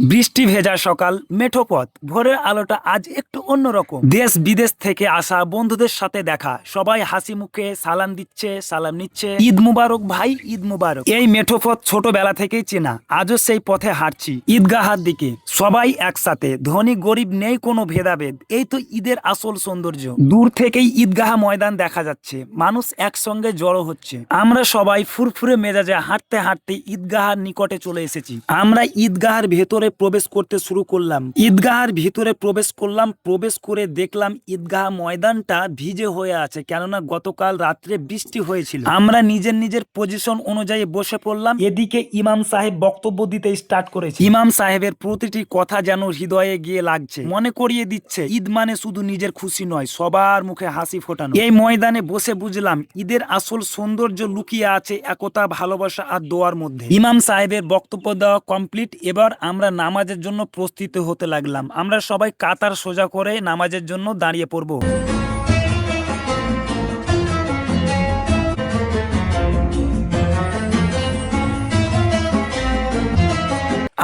বৃষ্টি ভেজা সকাল, মেঠো পথ, ভোরের আলোটা আজ একটু অন্যরকম। দেশ বিদেশ থেকে আসা বন্ধুদের সাথে দেখা, সবাই হাসি মুখে সালাম দিচ্ছে, সালাম নিচ্ছে। ঈদ মুবারক ভাই, ঈদ মুবারক। এই মেঠো পথ ছোটবেলা থেকেই চেনা, আজও সেই পথে হাঁটছি ঈদগাহার দিকে। সবাই একসাথে, ধনী গরিব নেই কোনো ভেদাভেদ। এই তো ঈদের আসল সৌন্দর্য। দূর থেকেই ঈদগাহ ময়দান দেখা যাচ্ছে, মানুষ একসঙ্গে জড়ো হচ্ছে। আমরা সবাই ফুরফুরে মেজাজে হাঁটতে হাঁটতে ঈদগাহার নিকটে চলে এসেছি। আমরা ঈদগাহার ভেতরে প্রবেশ করতে শুরু করলাম। ঈদগাহার ভিতরে প্রবেশ করলাম, প্রবেশ করে দেখলাম ঈদগাহ ময়দানটা ভিজে হয়ে আছে, কেননা গতকাল রাত্রে বৃষ্টি হয়েছিল। আমরা নিজের নিজের পজিশন অনুযায়ী বসে পড়লাম। এদিকে ইমাম সাহেব বক্তব্য দিতে স্টার্ট করেছে। ইমাম সাহেবের প্রতিটি কথা যেন হৃদয়ে গিয়ে লাগছে, মনে করিয়ে দিচ্ছে ঈদ মানে শুধু নিজের খুশি নয়, সবার মুখে হাসি ফোটানো। এই ময়দানে বসে বুঝলাম ঈদের আসল সৌন্দর্য লুকিয়ে আছে একতা, ভালোবাসা আর দোয়ার মধ্যে। ইমাম সাহেবের বক্তব্য দেওয়া কমপ্লিট। এবার আমরা নামাজের জন্য প্রস্তুত হতে লাগলাম। আমরা সবাই কাতার সোজা করে নামাজের জন্য দাঁড়িয়ে পড়ব।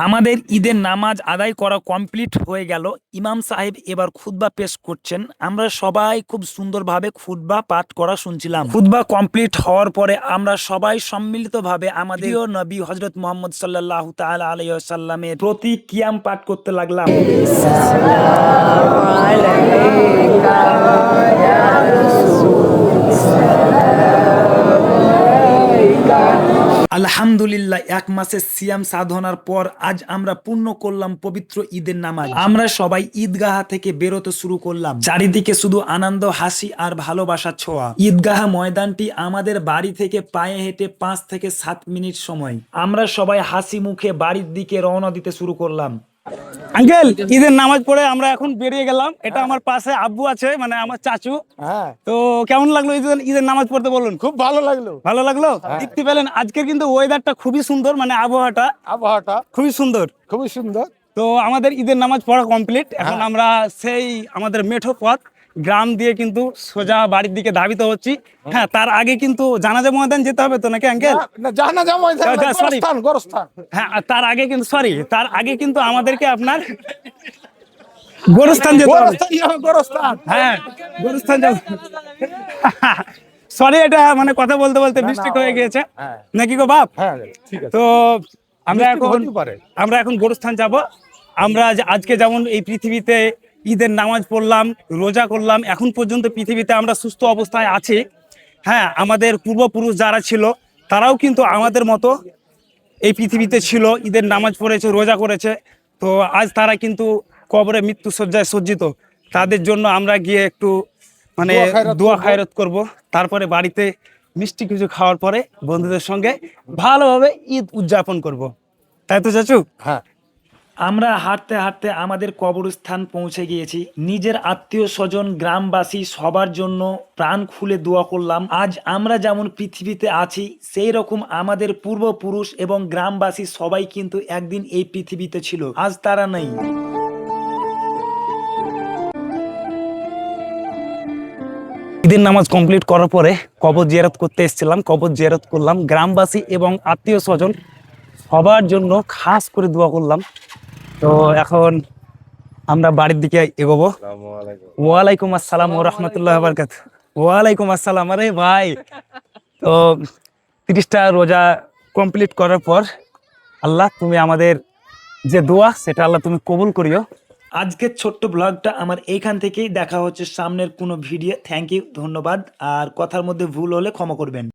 আমাদের ঈদের নামাজ আদায় করা কমপ্লিট হয়ে গেল। ইমাম সাহেব এবার খুতবা পেশ করছেন। আমরা সবাই খুব সুন্দরভাবে খুতবা পাঠ করা শুনছিলাম। খুতবা কমপ্লিট হওয়ার পরে আমরা সবাই সম্মিলিতভাবে আমাদের নবী হযরত মুহাম্মদ সাল্লাল্লাহু তাআলা আলাইহি ওয়াসাল্লামের প্রতি কিয়াম পাঠ করতে লাগলাম। আলহামদুলিল্লাহ, এক মাসের সিয়াম সাধনার পর আজ আমরা পূর্ণ করলাম পবিত্র ঈদের নামাজ। আমরা সবাই ঈদগাহ থেকে বেরোতে শুরু করলাম। চারিদিকে শুধু আনন্দ, হাসি আর ভালোবাসার ছোঁয়া। ঈদগাহ ময়দানটি আমাদের বাড়ি থেকে পায়ে হেঁটে 5 থেকে 7 মিনিট সময়। আমরা সবাই হাসি মুখে বাড়ির দিকে রওনা দিতে শুরু করলাম। আঙ্কেল, ঈদের নামাজ পড়ে আমরা এখন বেরিয়ে গেলাম। এটা আমার পাশে আব্বু আছে, মানে আমার চাচু। তো কেমন লাগলো ঈদের নামাজ পড়তে বলুন? খুব ভালো লাগলো। ভালো লাগলো। দেখতে পেলেন আজকে কিন্তু ওয়েদারটা খুবই সুন্দর, মানে আবহাওয়াটা খুবই সুন্দর। খুবই সুন্দর। তো আমাদের ঈদের নামাজ পড়া কমপ্লিট। এখন আমরা সেই আমাদের মেঠো পথ গ্রাম দিয়ে কিন্তু সোজা বাড়ির দিকে ধাবিত হচ্ছি। হ্যাঁ, তার আগে কিন্তু জানাজা ময়দান যেতে হবে তো, নাকি আঙ্কেল? না, জানাজা ময়দান না, সরি। গোরস্থান। হ্যাঁ, তার আগে কিন্তু আমাদেরকে আপনার গোরস্থান যেতে হবে। গোরস্থান। হ্যাঁ, গোরস্থান যাব। সরি, এটা মানে কথা বলতে বলতে মিস্টেক হয়ে গিয়েছে, নাকি গো বাপ? হ্যাঁ, ঠিক আছে। তো আমরা এখন গোরস্থান যাব। আমরা আজকে যেমন এই পৃথিবীতে ঈদের নামাজ পড়লাম, রোজা করলাম, এখন পর্যন্ত পৃথিবীতে আমরা সুস্থ অবস্থায় আছি। হ্যাঁ, আমাদের পূর্বপুরুষ যারা ছিল তারাও কিন্তু আমাদের মতো এই পৃথিবীতে ছিল, ঈদের নামাজ পড়েছে, রোজা করেছে। তো আজ তারা কিন্তু কবরে মৃত্যু শয্যায় সজ্জিত। তাদের জন্য আমরা গিয়ে একটু মানে দোয়া খায়রাত করব, তারপরে বাড়িতে মিষ্টি কিছু খাওয়ার পরে বন্ধুদের সঙ্গে ভালোভাবে ঈদ উদযাপন করব। তাই তো চাচু? হ্যাঁ। আমরা হাঁটতে হাঁটতে আমাদের কবরস্থান পৌঁছে গিয়েছি। নিজের আত্মীয় স্বজন, গ্রামবাসী সবার জন্য প্রাণ খুলে দোয়া করলাম। আজ আমরা যেমন পৃথিবীতে আছি, সেই রকম আমাদের পূর্বপুরুষ এবং গ্রামবাসী সবাই কিন্তু একদিন এই পৃথিবীতে ছিল, আজ তারা নেই। ঈদের নামাজ কমপ্লিট করার পরে কবর জিয়ারত করতে এসেছিলাম, কবর জিয়ারত করলাম। গ্রামবাসী এবং আত্মীয় স্বজন সবার জন্য খাস করে দোয়া করলাম। তো এখন আমরা বাড়ির দিকে এগোবো। ওয়ালাইকুম আসসালাম ওয়া রাহমাতুল্লাহি ওয়া বারাকাতুহু। ওয়ালাইকুম আসসালাম। আরে ভাই, তো 30টা রোজা কমপ্লিট করার পর আল্লাহ তুমি আমাদের যে দোয়া সেটা আল্লাহ তুমি কবুল করিও। আজকের ছোট্ট ব্লগটা আমার এইখান থেকেই। দেখা হচ্ছে সামনের কোনো ভিডিও। থ্যাংক ইউ, ধন্যবাদ। আর কথার মধ্যে ভুল হলে ক্ষমা করবেন।